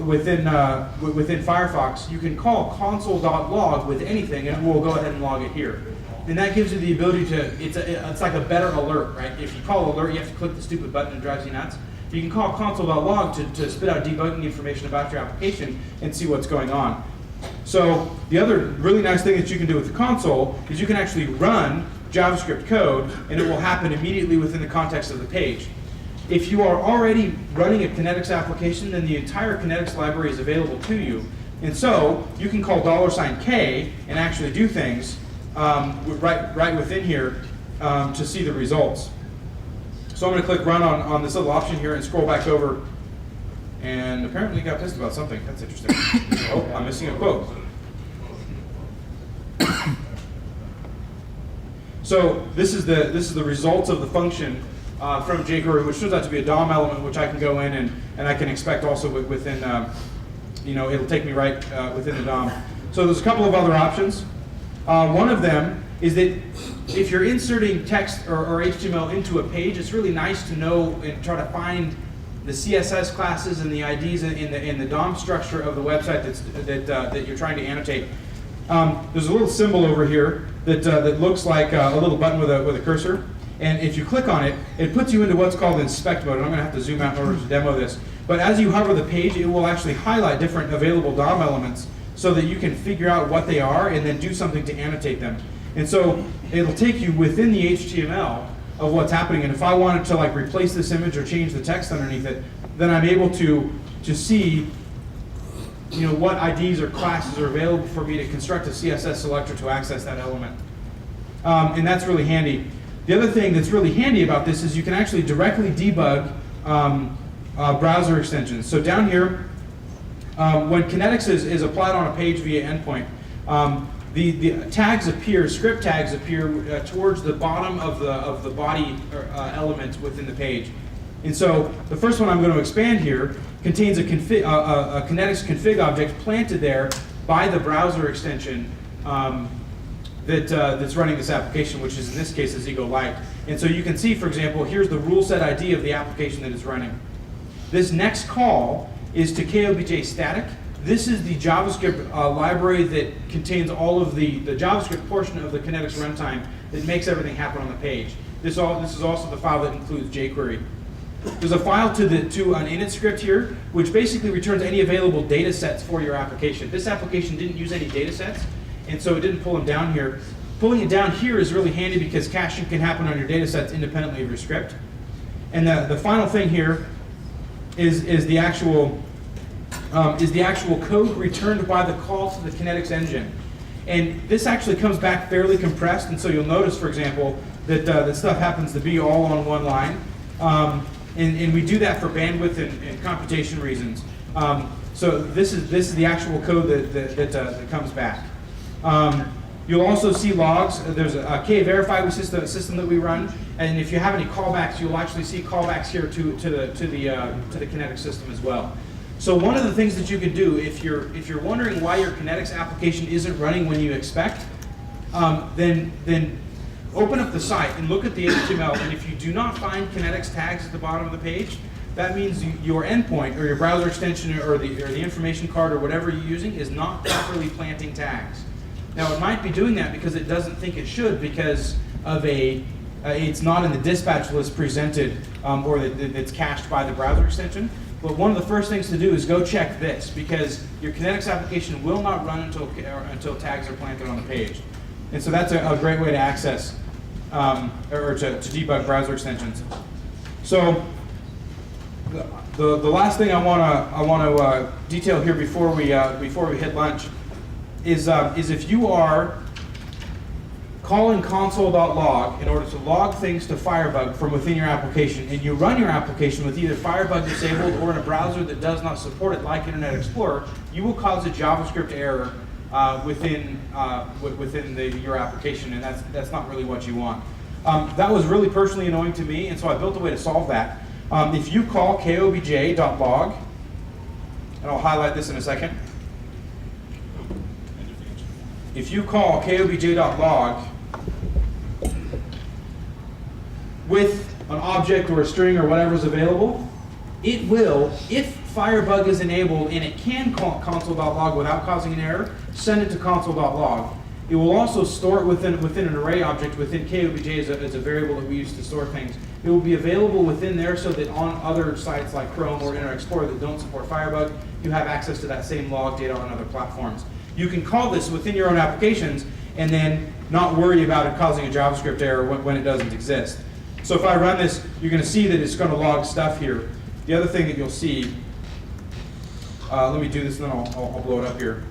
within Firefox, you can call console.log with anything, and we'll go ahead and log it here. And that gives you the ability to, it's like a better alert, right? If you call alert, you have to click the stupid button and it drives you nuts. You can call console.log to spit out debugging information about your application and see what's going on. So the other really nice thing that you can do with the console is you can actually run JavaScript code, and it will happen immediately within the context of the page. If you are already running a Kynetx application, then the entire Kynetx library is available to you. And so you can call $K and actually do things right within here to see the results. So I'm going to click run on this little option here and scroll back over. And apparently got pissed about something. That's interesting. Oh, I'm missing a quote. So this is the results of the function from jQuery, which turns out to be a DOM element, which I can go in and I can expect also within, it'll take me right within the DOM. So there's a couple of other options. One of them is that if you're inserting text or HTML into a page, it's really nice to know and try to find the CSS classes and the IDs in the DOM structure of the website that you're trying to annotate. There's a little symbol over here that looks like a little button with a cursor. And if you click on it, it puts you into what's called inspect mode. And I'm going to have to zoom out in order to demo this. But as you hover the page, it will actually highlight different available DOM elements so that you can figure out what they are and then do something to annotate them. And so it'll take you within the HTML of what's happening. And if I wanted to like replace this image or change the text underneath it, then I'm able to see what IDs or classes are available for me to construct a CSS selector to access that element. And that's really handy. The other thing that's really handy about this is you can actually directly debug browser extensions. So down here, when Kynetx is applied on a page via endpoint, the tags appear, script tags appear towards the bottom of the body element within the page. And so the first one I'm going to expand here contains a Kynetx config object planted there by the browser extension that's running this application, which is in this case a Lite. And so you can see, for example, here's the rule set ID of the application that is running. This next call is to KOBJ static. This is the JavaScript library that contains all of the JavaScript portion of the Kynetx runtime that makes everything happen on the page. This is also the file that includes jQuery. There's a file to an init script here, which basically returns any available data sets for your application. This application didn't use any data sets, and so it didn't pull them down here. Pulling it down here is really handy because caching can happen on your data sets independently of your script. And the final thing here is the actual code returned by the call to the Kynetx engine. And this actually comes back fairly compressed, and so you'll notice, for example, that stuff happens to be all on one line. And we do that for bandwidth and computation reasons. So this is the actual code that comes back. You'll also see logs. There's a K-verify system that we run, and if you have any callbacks, you'll actually see callbacks here to the Kynetx system as well. So one of the things that you can do if you're wondering why your Kynetx application isn't running when you expect, then open up the site and look at the HTML, and if you do not find Kynetx tags at the bottom of the page, that means your endpoint or your browser extension or the information card or whatever you're using is not properly planting tags. Now it might be doing that because it doesn't think it should because of it's not in the dispatch list presented or that it's cached by the browser extension. But one of the first things to do is go check this because your Kynetx application will not run until tags are planted on the page. And so that's a great way to access or to debug browser extensions. So the last thing I want to detail here before we hit lunch is if you are calling console.log in order to log things to Firebug from within your application, and you run your application with either Firebug disabled or in a browser that does not support it, like Internet Explorer, you will cause a JavaScript error within your application, and that's not really what you want. That was really personally annoying to me, and so I built a way to solve that. If you call kobj.log, and I'll highlight this in a second. If you call kobj.log with an object or a string or whatever is available, it will, if Firebug is enabled and it can call console.log without causing an error, send it to console.log. It will also store it within an array object within KOBJ as a variable that we use to store things. It will be available within there so that on other sites like Chrome or Internet Explorer that don't support Firebug, you have access to that same log data on other platforms. You can call this within your own applications and then not worry about it causing a JavaScript error when it doesn't exist. So if I run this, you're going to see that it's going to log stuff here. The other thing that you'll see, let me do this and then I'll blow it up here.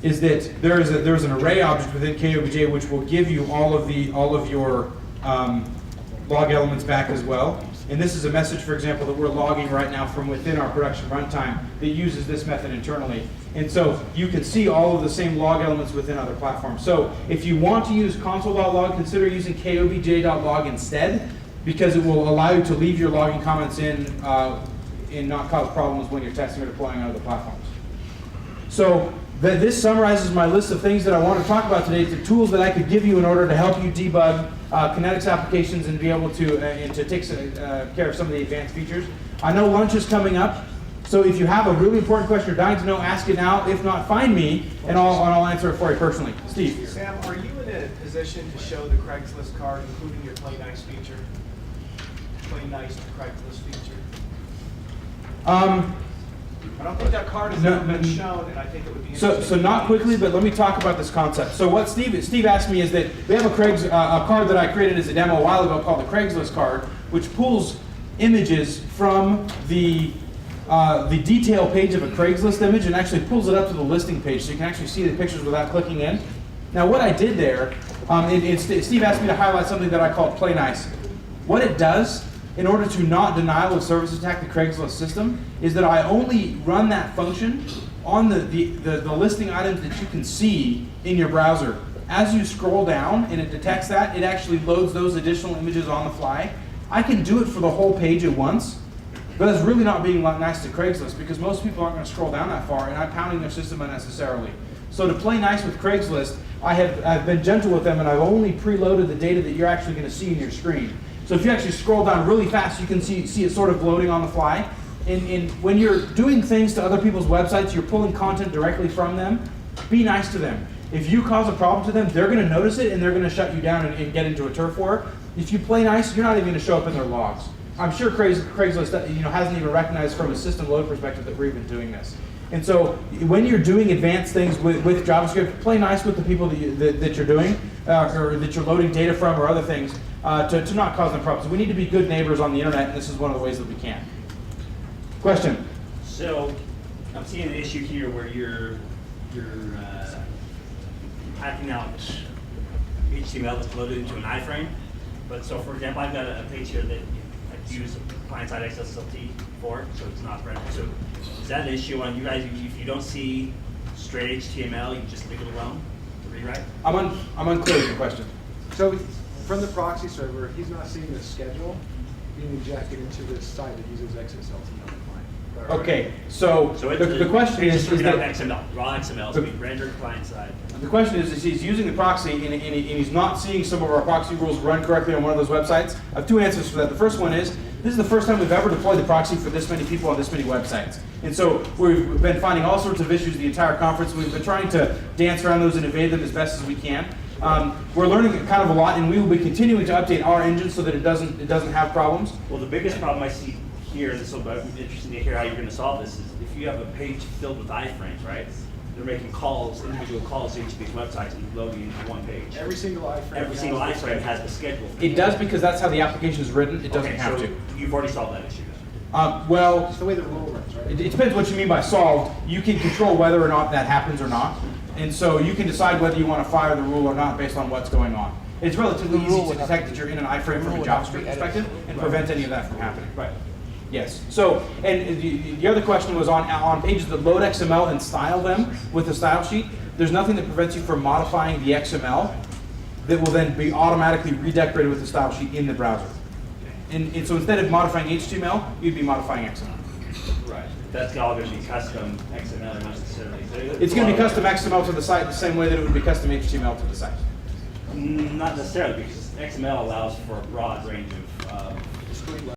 Is that there's an array object within KOBJ which will give you all of your log elements back as well. And this is a message, for example, that we're logging right now from within our production runtime that uses this method internally. And so you can see all of the same log elements within other platforms. So if you want to use console.log, consider using KOBJ.log instead, because it will allow you to leave your logging comments in and not cause problems when you're testing or deploying on other platforms. So this summarizes my list of things that I want to talk about today, the tools that I could give you in order to help you debug Kynetx applications and be able to take care of some of the advanced features. I know lunch is coming up, so if you have a really important question you're dying to know, ask it now. If not, find me, and I'll answer it for you personally. Steve. Sam, are you in a position to show the Craigslist card, including your Play Nice feature? Play Nice to Craigslist feature? I don't think that card has ever been shown, and I think it would be interesting. So not quickly, but let me talk about this concept. So what Steve asked me is that we have a card that I created as a demo a while ago called the Craigslist card, which pulls images from the detail page of a Craigslist image and actually pulls it up to the listing page, so you can actually see the pictures without clicking in. Now what I did there, Steve asked me to highlight something that I called Play Nice. What it does, in order to not denial of service attack the Craigslist system, is that I only run that function on the listing items that you can see in your browser. As you scroll down and it detects that, it actually loads those additional images on the fly. I can do it for the whole page at once, but it's really not being nice to Craigslist because most people aren't going to scroll down that far and I'm pounding their system unnecessarily. So to play nice with Craigslist, I've been gentle with them and I've only preloaded the data that you're actually going to see in your screen. So if you actually scroll down really fast, you can see it sort of loading on the fly. And when you're doing things to other people's websites, you're pulling content directly from them, be nice to them. If you cause a problem to them, they're going to notice it and they're going to shut you down and get into a turf war. If you play nice, you're not even going to show up in their logs. I'm sure Craigslist hasn't even recognized from a system load perspective that we're even doing this. And so when you're doing advanced things with JavaScript, play nice with the people that you're doing, or that you're loading data from or other things, to not cause them problems. We need to be good neighbors on the internet, and this is one of the ways that we can. Question? So I'm seeing an issue here where you're typing out HTML that's loaded into an iframe. But so for example, I've got a page here that I use client-side XSLT for, so it's not rendered. So is that an issue on you guys? If you don't see straight HTML, you just leave it alone to rewrite? I'm unclear with the question. So from the proxy server, he's not seeing the schedule being injected into this site that uses XSLT on the client. Okay, so the question is that that XML, raw XML is being rendered client-side. the question is he's using the proxy and he's not seeing some of our proxy rules run correctly on one of those websites. I have two answers for that. The first one is, this is the first time we've ever deployed the proxy for this many people on this many websites. And so we've been finding all sorts of issues the entire conference. We've been trying to dance around those and evade them as best as we can. We're learning kind of a lot, and we will be continuing to update our engine so that it doesn't have problems. Well, the biggest problem I see here, and so I'm interested to hear how you're going to solve this, is if you have a page filled with iframes, right? They're making calls, individual calls to each of these websites and loading into one page. Every single iframe has the schedule. It does because that's how the application is written. It doesn't have to. You've already solved that issue. Well, it's the way the rule runs, right? it depends what you mean by solved. You can control whether or not that happens or not. And so you can decide whether you want to fire the rule or not based on what's going on. It's relatively easy to detect that you're in an iframe from a JavaScript perspective and prevent any of that from happening. Right. Yes. So, and the other question was on pages that load XML and style them with a style sheet. There's nothing that prevents you from modifying the XML that will then be automatically redecorated with the style sheet in the browser. And so instead of modifying HTML, you'd be modifying XML. Right. That's all going to be custom XML, not necessarily. It's going to be custom XML to the site the same way that it would be custom HTML to the site. Not necessarily, because XML allows for a broad range of